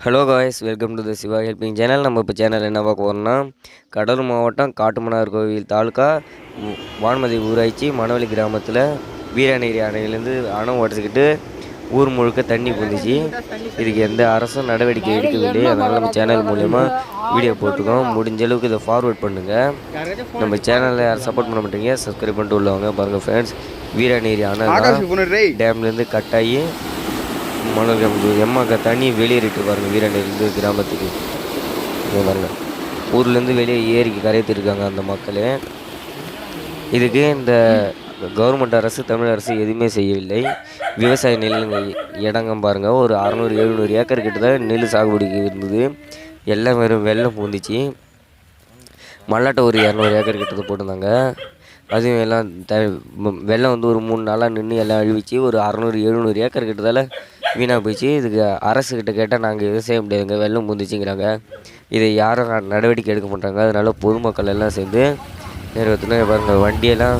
Hello guys, welcome to the Siva helping channel. நம்ம இப்போ channel என்ன பார்க்க போகிறோம்னா, கடலூர் மாவட்டம் காட்டுமன்னார் கோவில் தாலுக்கா வான்மதி ஊராட்சி மணவெளி கிராமத்தில் வீரநேரி அணையிலேருந்து அணை உடச்சிக்கிட்டு ஊர் முழுக்க தண்ணி புந்துச்சு. இதுக்கு எந்த அரசும் நடவடிக்கை எடுக்கவில்லை. அதனால் நம்ம சேனல் மூலயமா வீடியோ போட்டுக்கோம். முடிஞ்ச அளவுக்கு இதை ஃபார்வேர்ட் பண்ணுங்கள். நம்ம சேனலில் யாரும் சப்போர்ட் பண்ண மாட்டீங்க, சப்ஸ்கிரைப் பண்ணிட்டு உள்ளவங்க பாருங்கள் ஃப்ரெண்ட்ஸ். வீரநேரி அணை டேம்லேருந்து கட்டாயி மணல் எம்மாக்க தண்ணி வெளியேறிட்டு பாருங்கள். வீரநேரிலேருந்து கிராமத்துக்கு பாருங்கள், ஊர்லேருந்து வெளியே ஏரிக்கு கரையத்திருக்காங்க அந்த மக்கள். இதுக்கு இந்த கவர்மெண்ட் அரசு, தமிழ் அரசு எதுவுமே செய்யவில்லை. விவசாய நெல் இடங்க பாருங்கள், ஒரு 600-700 ஏக்கர் கிட்ட தான் நெல் சாகுபடிக்கு இருந்தது. எல்லாம் வெறும் வெள்ளம் பூந்துச்சு. மல்லாட்டை ஒரு 200 ஏக்கர் கிட்ட போட்டிருந்தாங்க. அதுவும் எல்லாம் வெள்ளம் வந்து ஒரு 3 நாளாக நின்று எல்லாம் அழிவிச்சு ஒரு 600-700 ஏக்கர் கிட்டதால் வீணாக போயிடுச்சு. இதுக்கு அரசுக்கிட்ட கேட்டால் நாங்கள் எதுவும் செய்ய முடியாதுங்க, வெள்ளம் பூந்துச்சுங்கிறாங்க. இதை யாரும் நடவடிக்கை எடுக்க மாட்டாங்க. அதனால் பொதுமக்கள் எல்லாம் சேர்ந்து நேரத்தில் பாருங்கள், வண்டியெல்லாம்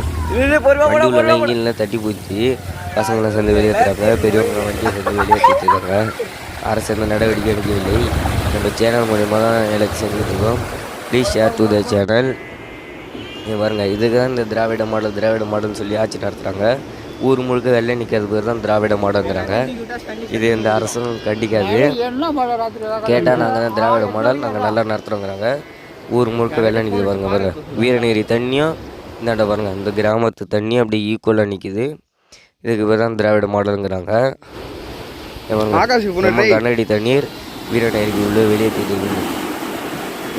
இன்ஜின்லாம் தட்டி போச்சு. பசங்களாம் சேர்ந்து வெளியேற்றுறாங்க, பெரியவங்க வண்டியை சேர்ந்து வெளியேற்றிருக்காங்க. அரசு எந்த நடவடிக்கை எடுக்கவில்லை. நம்ம சேனல் மூலிமா தான் எனக்கு செஞ்சுட்ருக்கோம். Please share to the channel. பாருங்கள், இதுக்கு தான் இந்த திராவிட மாடல்னு சொல்லி ஆட்சி நடத்துகிறாங்க. ஊர் முழுக்க வெள்ளை நிற்கிறது பேர் தான் திராவிட மாடல்ங்கிறாங்க. இது இந்த அரசும் கண்டிக்காது. கேட்டால் நாங்கள் தான் திராவிட மாடல், நாங்கள் நல்லா நடத்துகிறோங்கிறாங்க. ஊர் முழுக்க வெள்ளை நிற்கிது பாருங்கள். வீரநேரி தண்ணியும் இந்தாண்ட பாருங்கள், இந்த கிராமத்து தண்ணியும் அப்படி ஈக்குவலாக நிற்கிது. இதுக்கு பேர் தான் திராவிட மாடலுங்கிறாங்க. கண்ணாடி தண்ணீர் வீரநேரிக்கு உள்ளே வெளியேற்றிட்டு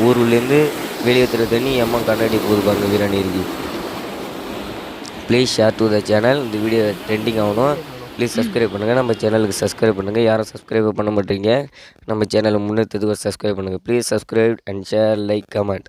ஊர்லேருந்து வெளியேற்றுற தண்ணி கண்ணாடி போகுது பாருங்கள் வீரநேரிக்கு. Please share to the channel. இந்த வீடியோ ட்ரெண்டிங் ஆகணும். ப்ளீஸ் சப்ஸ்கிரைப் பண்ணுங்கள். நம்ம சேனலுக்கு சப்ஸ்கிரைப் பண்ணுங்கள். யாரும் சப்ஸ்கிரைப் பண்ண மாட்டீங்க. நம்ம சேனலை முன்னெடுத்ததுக்கு சப்ஸ்கிரைப் பண்ணுங்கள். Please subscribe and share, like, comment.